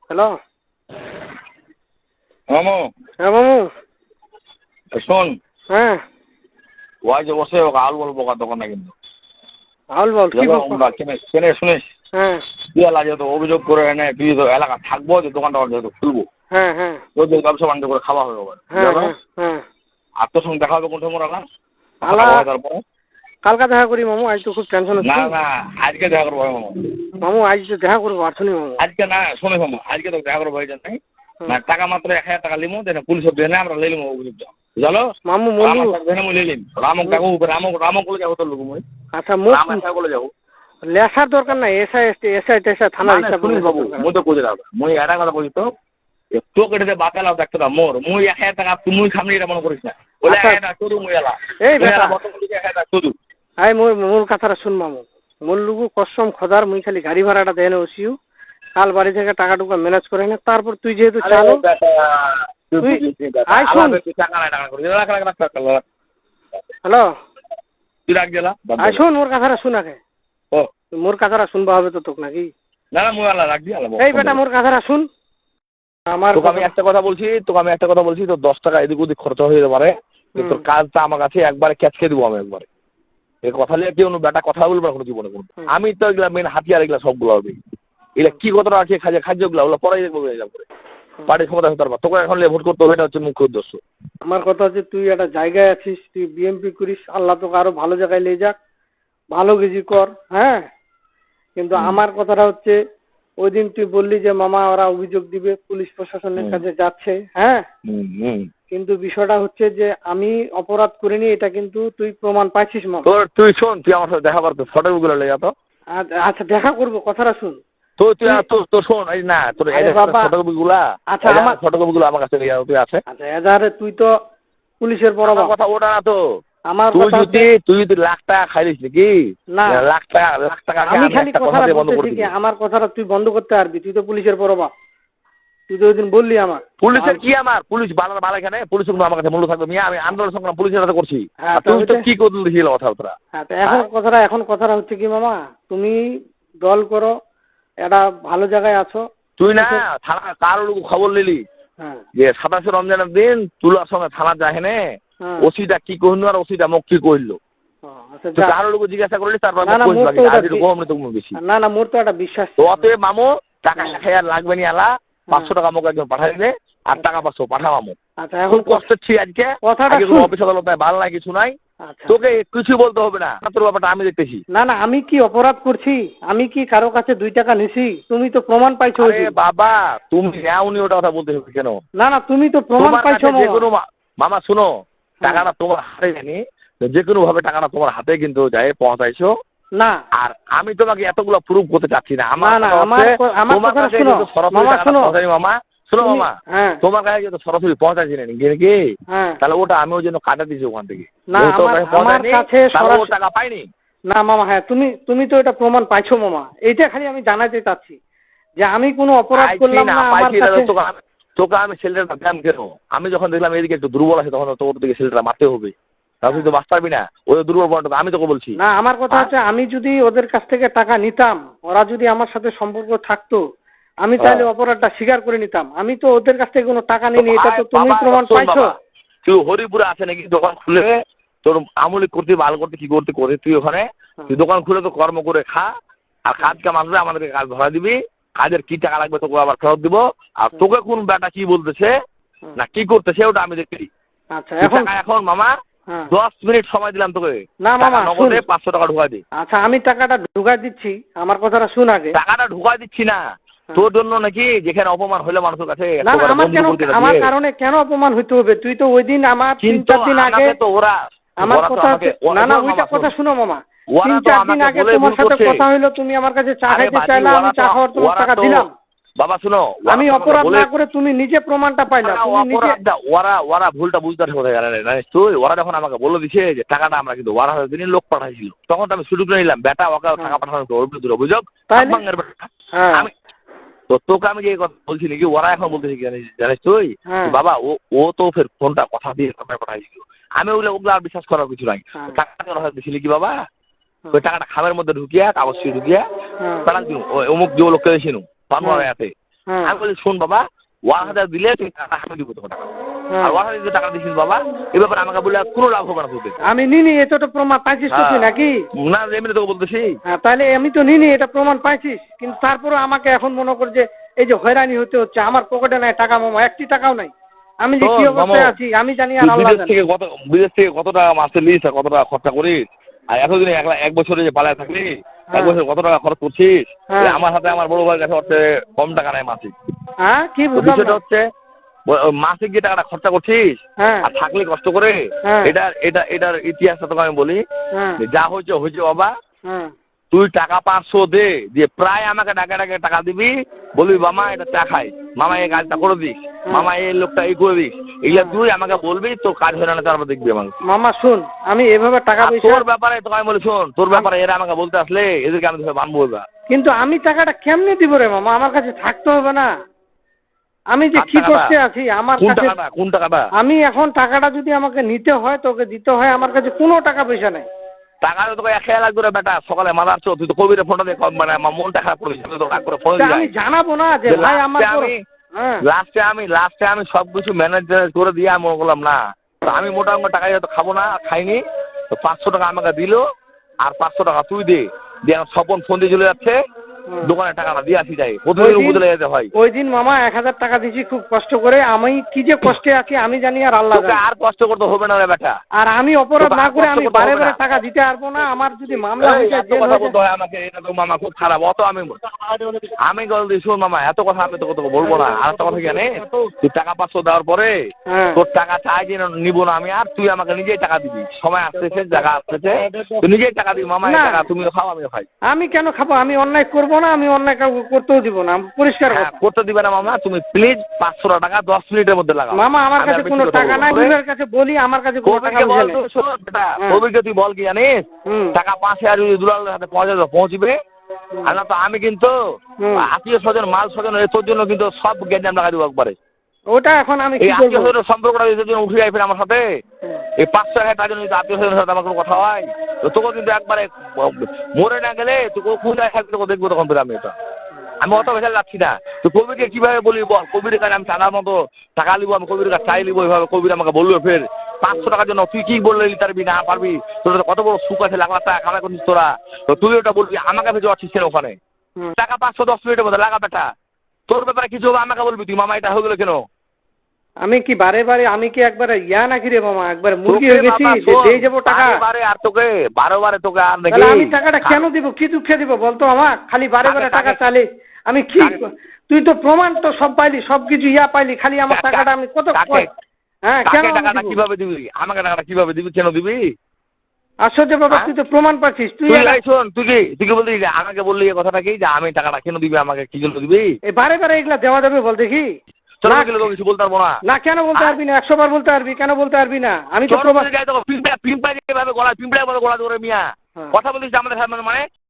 Hello মামু, হ্যাঁ মামু। শোন, হ্যাঁ ওই যে বসে ওকে আল বলবো দোকানে কিন্তু আউল বল কি বলবো? কেনে শুনিস হ্যাঁ তুই এলা যেহেতু অভিযোগ করে এনে তুই তো এলাকা থাকবো যে দোকানটা যেহেতু খুলবো হ্যাঁ হ্যাঁ তোর যে ব্যবসা বাণিজ্য করে খাওয়া হবে হ্যাঁ হ্যাঁ হ্যাঁ আর তোর সঙ্গে দেখা হবে কোন সময় না আলা তারপরে কালকা দেখা করি মামু, আজ তো খুব টেনশন না হচ্ছে। না আজকে দেখা করবো মামু। মামু আজ তো দেখা করবো আসুনি মামু। আজকে না শুনে মামু, আজকে তো দেখা করবো হয়েছে নাই না, টাকা মাত্র 1000 টাকা লিমো দেন পুলিশ দেনে আমরা লই লিমো অভিযোগটা জানো মামু মলু আমার সাথে দেনে মই লই লিম রামক ডাকো রামক রামক বলে যাবো তোর লোক মই আচ্ছা মুখ রাম সাহেব বলে যাবো লেসার দরকার নাই, এসআই এসআই টেসআই থানার হিসাব শুনিস বাবু মই তো কই রাখবো মই এটা কথা বলি তো তো কেটে বাতালাও দেখতো না মোর মই 1000 টাকা তুই সামনে এটা মনে করিস না ওলা এটা শুধু মই এলা এই বেটা বর্তমান 1000 টাকা শুধু আই মোর মোর কথাটা শুন মামু, মোর লুগু কসম খোদার মুই খালি গাড়ি ভাড়াটা দেনে ওসিও কাল বাড়ি থেকে টাকা টুকা ম্যানেজ করে নে, তারপর তুই যেহেতু চালো তুই আই শুন। হ্যালো তুই রাখ গেলা আই শুন মোর কথাটা শুন আগে, ও মোর কথাটা শুনবা হবে তো তোক নাকি? না না মই আলা রাখ দি আলা এই বেটা মোর কথাটা শুন। আমার তোকে আমি একটা কথা বলছি তো 10 টাকা এদিক ওদিক খরচ হয়ে যেতে পারে, তোর কাজটা আমার কাছে একবারে ক্যাচকে দিব আমি একবারে। এই কথা নিয়ে কেউ বেটা কথা বলবে না কোনো জীবনে কোনো। আমি তো এগুলা মেন হাতিয়ার এগুলা সবগুলো হবে এগুলা কি কতটা আছে খাদ্যগুলো ওগুলো পরে দেখবো এলাম করে পার্টির ক্ষমতা হতে পারবা তোকে এখন ভোট করতে হবে, এটা হচ্ছে মুখ্য উদ্দেশ্য। আমার কথা হচ্ছে তুই একটা জায়গায় আছিস, তুই বিএমপি করিস, আল্লাহ তোকে আরো ভালো জায়গায় নিয়ে যাক, ভালো কিছু কর। হ্যাঁ কিন্তু আমার কথাটা হচ্ছে ওই দিন তুই বললি যে মামা ওরা অভিযোগ দিবে, পুলিশ প্রশাসনের কাছে যাচ্ছে। হ্যাঁ কিন্তু বিষয়টা হচ্ছে যে আমি অপরাধ করিনি, এটা কিন্তু তুই প্রমাণ পাইছিস মামা। তুই শোন, তুই আমার সাথে দেখা করতে ফটোগুলো লে যা তো। আচ্ছা দেখা করবো, কথাটা শুন। তুই শোন এই না তোর ফটোগুলা, আচ্ছা আমার ফটোগুলো আমার কাছে তুই আছে। আচ্ছা এজাহারে তুই তো পুলিশের বড় কথা ওটা না তো, আমার তুই যদি লাখ টাকা খাইলিস নাকি না লাখ টাকা আমি খালি কথাটা বলতেছি কি আমার কথাটা তুই বন্ধ করতে পারবি, তুই তো পুলিশের বড় বাপ, তুই তো ওই দিন বললি আমার। পুলিশের কি আমার পুলিশ বালা এখানে পুলিশ আমার কাছে মূল্য থাকবে আমি আন্দোলন সংগ্রাম পুলিশের সাথে করছি। তুই তো কি করলি ছিল কথাটা। এখন কথাটা হচ্ছে কি মামা, তুমি দল করো, একটা ভালো জায়গায় আছো তুই না থানা কার খবর নিলি যে 27 রমজানের দিন তুলার সঙ্গে থানা যায় হেনে ওসিটা কি কহিল আর ওসিটা মোক কি কইলো কারো লোক জিজ্ঞাসা করলি তারপর না মোর তো একটা বিশ্বাস অতএব মামু টাকা 1000 লাগবে নি আলা 500 টাকা মোক একজন পাঠাই দিলে আর টাকা 500 পাঠা মামু। আচ্ছা এখন কষ্ট ছি আজকে অফিস আদালতে ভালো নাই কিছু নাই, তোকে কিছু বলতে হবে না, তোর ব্যাপারটা আমি দেখতেছি। না আমি কি অপরাধ করছি? আমি কি কারো কাছে 2 টাকা নিছি? তুমি তো প্রমাণ পাইছো। আরে বাবা তুমি নাওনি ওটা কথা বলতে হবে কেন? না তুমি তো প্রমাণ পাইছো মামা শুনো, টাকাটা তোমার হাতে জানি যে কোনো ভাবে টাকাটা তোমার হাতে কিন্তু যায় পৌঁছাইছো না, আর আমি তোমাকে এতগুলো প্রুফ করতে চাচ্ছি না। তোমার কাছে কিন্তু সরাসরি টাকাটা পৌঁছাই মামা, শোনো মামা তোমার কাছে কিন্তু সরাসরি পৌঁছাচ্ছি না নাকি, তাহলে ওটা আমি ওই জন্য কাটা দিয়েছি ওখান থেকে। টাকা পাইনি না মামা। হ্যাঁ তুমি তো এটা প্রমাণ পাইছো মামা, এইটা খালি আমি জানাতে চাচ্ছি যে আমি কোনো অপরাধ করলাম না। তোকে আমি ছেলেটা দাম কেন, আমি যখন দেখলাম এদিকে একটু দুর্বল আছে তখন তোর দিকে ছেলেটা মারতে হবে, তুই তো বাঁচতে পারবি না ওই দুর্বল পয়েন্ট। আমি তোকে বলছি না, আমার কথা হচ্ছে আমি যদি ওদের কাছ থেকে টাকা নিতাম, ওরা যদি আমার সাথে সম্পর্ক থাকতো, আমি তাহলে অপরাধটা স্বীকার করে নিতাম। আমি তো ওদের কাছ থেকে কোনো টাকা নিইনি, এটা তো তুমি প্রমাণ পাইছো। তুই হরিপুরে আছে নাকি দোকান খুলে তোর আমলি করতে ভালো করতে কি করতে করে তুই ওখানে তুই দোকান খুলে তো কর্ম করে খা, আর কাজ কাম আসলে আমাদেরকে কাজ ধরা দিবি, কাজের কি টাকা লাগবে তোকে আবার ফেরত দিব, আর তোকে কোন বেটা কি বলতেছে না কি করতেছে ওটা আমি দেখি। আচ্ছা এখন মামা 10 মিনিট সময় দিলাম তোকে, না মামা নগদে 500 টাকা ঢুকাই দি। আচ্ছা আমি টাকাটা ঢুকাই দিচ্ছি, আমার কথাটা শুন আগে। টাকাটা ঢুকাই দিচ্ছি না তোর জন্য নাকি, যেখানে অপমান হইলে মানুষের কাছে। আমার কারণে কেন অপমান হইতে হবে? তুই তো ওই দিন আমার 3-4 দিন আগে তো ওরা আমার কথা না ওইটা কথা শুনো মামা, 3-4 দিন আগে তোমার সাথে কথা হইলো, তুমি আমার কাছে চা খাইতে চাইলা, আমি চা খাওয়ার তোমার টাকা দিলাম। বাবা শুনো, আমি অপরাধ না করে তুমি নিজে প্রমাণটা পাইলা। ওরা ভুলটা বুঝতে জানিস তুই, ওরা যখন আমাকে বলে দিছে যে টাকাটা আমরা কিন্তু ওরা দিনের লোক পাঠাইছিল, তখন তো আমি সুযোগ নিলাম বেটা ওকে টাকা পাঠানোর অভিযোগ। আমি তো তোকে আমি যে কথা বলছি নাকি ওরা এখন বলতেছি জানিস তুই বাবা ও তো ফের ফোনটা কথা দিয়ে পাঠাইছিল, আমি ওগুলো আর বিশ্বাস করার কিছু নাই। টাকা দিছিলি কি বাবা, ওই টাকাটা খামের মধ্যে ঢুকিয়া কাগজ ঢুকিয়া পাঠান দিন অমুক যে লোককে দিয়েছিল পানোয়ারাতে, হ্যাঁ। আমি বলি শোন বাবা 1000 দিলে তুই টাকা আমি দিব তোকে টাকা। আর 1000 দিলে টাকা দিছিস বাবা, এ ব্যাপারে আমাকে বলে কোনো লাভ হবে না তোদের। আমি নিনি, এটা তো প্রমাণ পাইছিস তো তুই নাকি? না এমনি তোকে বলতেছি। হ্যাঁ, তাহলে আমি তো নিনি, এটা প্রমাণ পাইছিস, কিন্তু তারপরে আমাকে এখন মনে কর যে এই যে হয়রানি হতে হচ্ছে, আমার পকেটে নাই টাকা মামা, একটি টাকাও নাই। আমি যে কি অবস্থায় আছি আমি জানি আর আল্লাহ জানে। বিদেশ থেকে কত টাকা মাসে লিস আর কত টাকা খরচা করিস, আর এতদিনে এক বছরে যে পালায় থাকলি, এক বছর কত টাকা খরচ করছিস। আমার হাতে আমার বড় ভাইয়ের কাছে হচ্ছে কম টাকা নাই মাসিক। হ্যাঁ, কি বুঝলাম না। হচ্ছে মাসিক যে টাকাটা খরচা করছিস আর থাকলে কষ্ট করে, এটার ইতিহাসটা তোকে আমি বলি। যা হয়েছে হয়েছে বাবা, তুই টাকা 500 দে, দিয়ে প্রায় আমাকে ডাকে ডাকে টাকা দিবি, বলবি মামা এটা চা খাই, মামা এই কাজটা করে দিস, মামা এই লোকটা এই করে দিস, এইগুলা তুই আমাকে বলবি, তোর কাজ হয়ে না তারপর দেখবি আমাকে। মামা শুন, আমি এভাবে টাকা পয়সা তোর ব্যাপারে তোকে আমি বলি শোন, তোর ব্যাপারে এরা আমাকে বলতে আসলে এদেরকে আমি ধরে বানবো এবার। কিন্তু আমি টাকাটা কেমনে দিব রে মামা, আমার কাছে থাকতে হবে না। আমি যে কি করতে আছি আমার কাছে কোন টাকাটা? আমি এখন টাকাটা যদি আমাকে নিতে হয় তোকে দিতে হয়, আমার কাছে কোনো টাকা পয়সা নাই। টাকা তোকে 1000 লাগবে রে বেটা, সকালে মারাচ্ছ তুই তো কবিরে ফোনটা দিয়ে মানে আমার মনটা খারাপ করে দিচ্ছি, তো রাগ করে ফোন দিই। আমি জানাবো না যে ভাই আমার লাস্টে আমি সব কিছু ম্যানেজ করে দিয়ে আমি মনে করলাম না, আমি মোটামুটি টাকা হয়তো খাবো না, খাইনি, তো 500 টাকা আমাকে দিল, আর 500 টাকা তুই দে, দিয়ে স্বপন ফোন দিয়ে চলে যাচ্ছে, দোকানে টাকাটা দিয়ে আসি যাই, প্রতিদিন উপজেলা যেতে হয়। ওই দিন মামা 1000 টাকা দিছি খুব কষ্ট করে, আমি কি যে কষ্টে আছি আমি জানি আর আল্লাহ জানে। আর কষ্ট করতে হবে না রে বেটা। আর আমি অপরাধ না করে আমি বারে বারে টাকা দিতে পারবো না, আমার যদি মামলা হয়ে যায় এত কথা বলতে হয় আমাকে, এটা তো মামা খুব খারাপ। অত আমি বলছি শোন মামা, এত কথা আমি তোকে বলবো না। আর একটা কথা কি জানিস, তুই টাকা 500 দেওয়ার পরে তোর টাকা চাই যে নিবো না আমি, আর তুই আমাকে নিজেই টাকা দিবি, সময় আসতেছে, জায়গা আসতেছে, তুই নিজেই টাকা দিবি। মামা টাকা তুমিও খাও আমিও খাই। আমি কেন খাবো, আমি অন্যায় করবো না, আমি অন্যায় করতেও দিব না, পরিষ্কার করতে দিবে না মামা। তুমি প্লিজ 500 টাকা 10 মিনিটের মধ্যে লাগাও। মামা আমার কাছে কোনো টাকা নাই, ওদের কাছে বলি আমার কাছে কোনো টাকা নেই। কবিকে তুই বল কি জানিস, টাকা 5000 যদি দুলালের হাতে পৌঁছবে, আর না তো আমি কিন্তু আত্মীয় স্বজন মাল স্বজন তোর জন্য কিন্তু সব গ্যাঞ্জাম লাগাই দেবো একবারে। ওটা এখন আমি এই আত্মীয় স্বজনের সম্পর্কটা এদের জন্য উঠে যাই আমার সাথে, এই 500 টাকার জন্য যদি আত্মীয় স্বজনের সাথে আমার কোনো কথা হয়, তো তোকে কিন্তু একবারে মরে না গেলে তুই কোথায় থাকবি তোকে দেখবো তখন ফিরে। আমি অত বেশি যাচ্ছি না। তুই কবিকে কিভাবে বলি বল, কবির কাছে আমি টাকার মতো টাকা নিবো, আমি কবির কাছে চাই নিবো, এইভাবে কবির আমাকে বললো ফের 500 টাকার জন্য তুই কি বললে নিতে পারবি না পারবি, তোর কত বড় সুখ আছে, লাখ লাখ টাকা কামাই করছিস তোরা, তো তুই ওটা বলবি আমাকে ভেজে যাচ্ছিস কেন ওখানে, টাকা 510 মিনিটের মধ্যে লাগা বেটা, তোর ব্যাপারে কিছু হবে আমাকে বলবি তুই, মামা এটা হয়ে গেলো কেন? আমি কি বারে বারে আমি কি একবারে নাকি রে মামা, একবারে মুরগি হয়ে গেছি দিয়ে যাবো টাকা বারে, আর তোকে বারে তোকে আর নাকি আমি টাকাটা কেন দিব, কি দুঃখে দিব বলতো আমার, খালি বারে বারে টাকা চালে আমি কি, তুই তো প্রমাণ তো সব পাইলি, সবকিছু পাইলি, খালি আমার টাকাটা আমি কত কেন টাকাটা কিভাবে দিবি, আমাকে টাকাটা কিভাবে দিবি, কেন দিবি? আশ্চর্য বাবা, তুই তো প্রমাণ পাচ্ছিস, তুই শোন তুই কি বললি, আমাকে বললি এই কথাটা কি যে আমি টাকাটা কেন দিবি, আমাকে কি জন্য দিবি? এই বারে বারে এগুলা দেওয়া যাবে বল দেখি? কিছু বলতে পারবো না। না কেন বলতে পারবি না, 100 বার বলতে পারবি, কেন বলতে পারবি না? আমি তো পিঁপড়া গলায় পিঁপড়া গলা ধরে মিয়া কথা বলিস আমাদের মানে